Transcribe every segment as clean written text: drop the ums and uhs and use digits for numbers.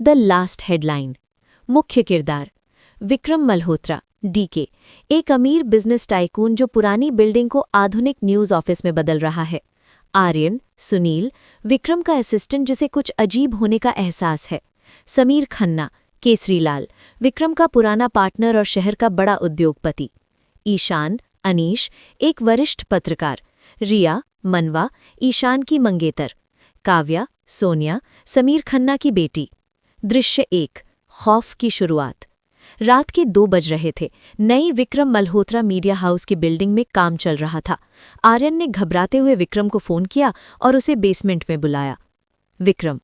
The last headline. मुख्य किरदार Vikram Malhotra DK, एक अमीर बिजनेस टाइकून जो पुरानी बिल्डिंग को आधुनिक न्यूज ऑफिस में बदल रहा है। आर्यन सुनील, विक्रम का असिस्टेंट जिसे कुछ अजीब होने का एहसास है। समीर खन्ना केसरीलाल, विक्रम का पुराना पार्टनर और शहर का बड़ा उद्योगपति। ईशान अनीश, एक वरिष्ठ पत्रकार। रिया मनवा, ईशान की मंगेतर। काव्या सोनिया, समीर खन्ना की बेटी। दृश्य 1, खौफ की शुरुआत। रात के 2 बज रहे थे। नई विक्रम मल्होत्रा मीडिया हाउस की बिल्डिंग में काम चल रहा था। आर्यन ने घबराते हुए विक्रम को फोन किया और उसे बेसमेंट में बुलाया। विक्रम,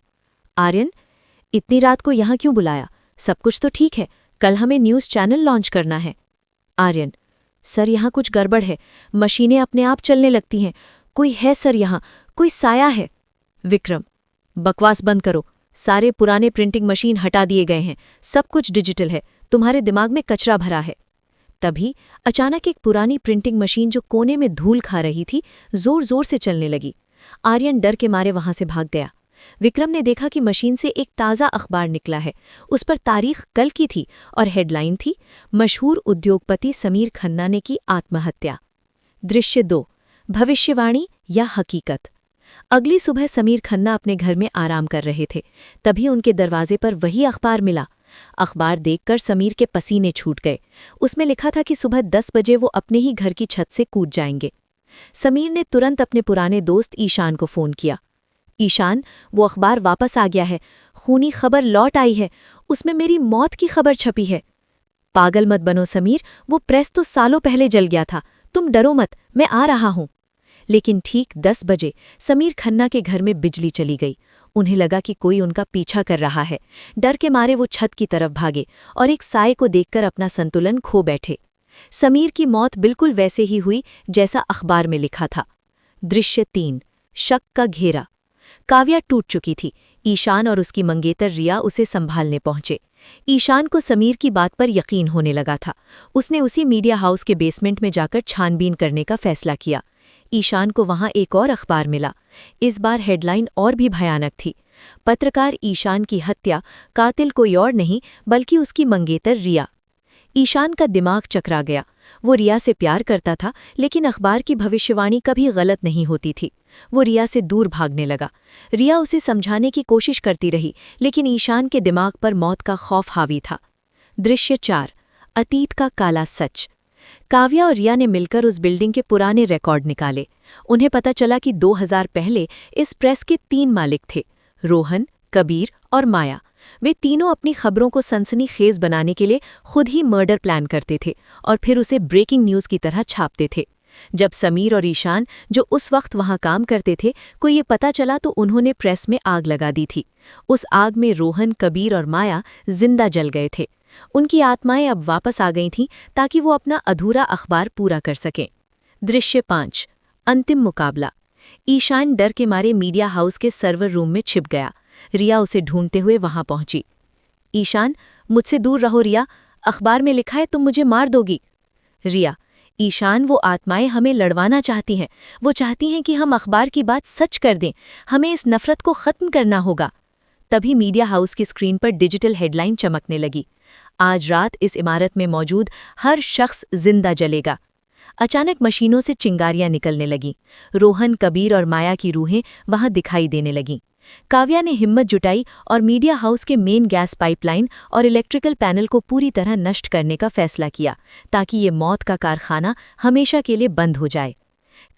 आर्यन, इतनी रात को यहाँ क्यों बुलाया? सब कुछ तो ठीक है, कल हमें न्यूज़ चैनल लॉन्च करना है। आर्यन, सर यहाँ कुछ गड़बड़ है, मशीनें अपने आप चलने लगती हैं। कोई है सर यहाँ, कोई साया है। विक्रम, बकवास बंद करो, सारे पुराने प्रिंटिंग मशीन हटा दिए गए हैं, सब कुछ डिजिटल है, तुम्हारे दिमाग में कचरा भरा है। तभी अचानक एक पुरानी प्रिंटिंग मशीन जो कोने में धूल खा रही थी जोर जोर से चलने लगी। आर्यन डर के मारे वहां से भाग गया। विक्रम ने देखा कि मशीन से एक ताज़ा अखबार निकला है। उस पर तारीख कल की थी और हेडलाइन थी, मशहूर उद्योगपति समीर खन्ना ने की आत्महत्या। दृश्य 2, भविष्यवाणी या हकीकत। अगली सुबह समीर खन्ना अपने घर में आराम कर रहे थे। तभी उनके दरवाजे पर वही अखबार मिला। अखबार देखकर समीर के पसीने छूट गए। उसमें लिखा था कि सुबह 10 बजे वो अपने ही घर की छत से कूद जाएंगे। समीर ने तुरंत अपने पुराने दोस्त ईशान को फ़ोन किया। ईशान, वो अखबार वापस आ गया है, खूनी खबर लौट आई है, उसमें मेरी मौत की खबर छपी है। पागल मत बनो समीर, वो प्रेस तो सालों पहले जल गया था, तुम डरो मत, मैं आ रहा हूं। लेकिन ठीक 10 बजे समीर खन्ना के घर में बिजली चली गई। उन्हें लगा कि कोई उनका पीछा कर रहा है। डर के मारे वो छत की तरफ भागे और एक साए को देखकर अपना संतुलन खो बैठे। समीर की मौत बिल्कुल वैसे ही हुई जैसा अखबार में लिखा था। दृश्य 3, शक का घेरा। काव्या टूट चुकी थी। ईशान और उसकी मंगेतर रिया उसे संभालने पहुंचे। ईशान को समीर की बात पर यकीन होने लगा था। उसने उसी मीडिया हाउस के बेसमेंट में जाकर छानबीन करने का फैसला किया। ईशान को वहां एक और अखबार मिला। इस बार हेडलाइन और भी भयानक थी। पत्रकार ईशान की हत्या, कातिल कोई और नहीं बल्कि उसकी मंगेतर रिया। ईशान का दिमाग चकरा गया। वो रिया से प्यार करता था, लेकिन अखबार की भविष्यवाणी कभी गलत नहीं होती थी। वो रिया से दूर भागने लगा। रिया उसे समझाने की कोशिश करती रही, लेकिन ईशान के दिमाग पर मौत का खौफ हावी था। दृश्य 4, अतीत का काला सच। काव्या और रिया ने मिलकर उस बिल्डिंग के पुराने रिकॉर्ड निकाले। उन्हें पता चला कि 2000 पहले इस प्रेस के 3 मालिक थे, रोहन, कबीर और माया। वे तीनों अपनी खबरों को सनसनीखेज बनाने के लिए खुद ही मर्डर प्लान करते थे और फिर उसे ब्रेकिंग न्यूज़ की तरह छापते थे। जब समीर और ईशान, जो उस वक्त वहां काम करते थे, को ये पता चला तो उन्होंने प्रेस में आग लगा दी थी। उस आग में रोहन, कबीर और माया जिंदा जल गए थे। उनकी आत्माएं अब वापस आ गई थीं ताकि वो अपना अधूरा अखबार पूरा कर सकें। दृश्य 5, अंतिम मुकाबला। ईशान डर के मारे मीडिया हाउस के सर्वर रूम में छिप गया। रिया उसे ढूंढते हुए वहां पहुंची। ईशान, मुझसे दूर रहो रिया, अखबार में लिखा है तुम मुझे मार दोगी। रिया, ईशान, वो आत्माएं हमें लड़वाना चाहती हैं। वो चाहती हैं कि हम अखबार की बात सच कर दें। हमें इस नफरत को खत्म करना होगा। तभी मीडिया हाउस की स्क्रीन पर डिजिटल हेडलाइन चमकने लगी, आज रात इस इमारत में मौजूद हर शख्स जिंदा जलेगा। अचानक मशीनों से चिंगारियां निकलने लगीं। रोहन, कबीर और माया की रूहें वहां दिखाई देने लगीं। काव्या ने हिम्मत जुटाई और मीडिया हाउस के मेन गैस पाइपलाइन और इलेक्ट्रिकल पैनल को पूरी तरह नष्ट करने का फैसला किया ताकि ये मौत का कारखाना हमेशा के लिए बंद हो जाए।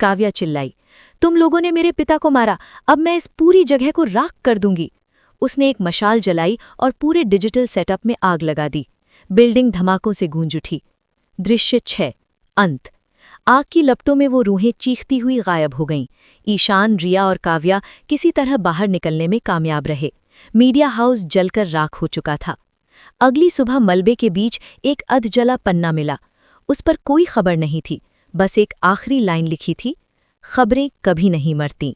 काव्या चिल्लाई, तुम लोगों ने मेरे पिता को मारा, अब मैं इस पूरी जगह को राख कर दूंगी। उसने एक मशाल जलाई और पूरे डिजिटल सेटअप में आग लगा दी। बिल्डिंग धमाकों से गूंज उठी। दृश्य 6, अंत। आग की लपटों में वो रूहें चीखती हुई गायब हो गईं। ईशान, रिया और काव्या किसी तरह बाहर निकलने में कामयाब रहे। मीडिया हाउस जलकर राख हो चुका था। अगली सुबह मलबे के बीच एक अधजला पन्ना मिला। उस पर कोई खबर नहीं थी, बस एक आखिरी लाइन लिखी थी, खबरें कभी नहीं मरती।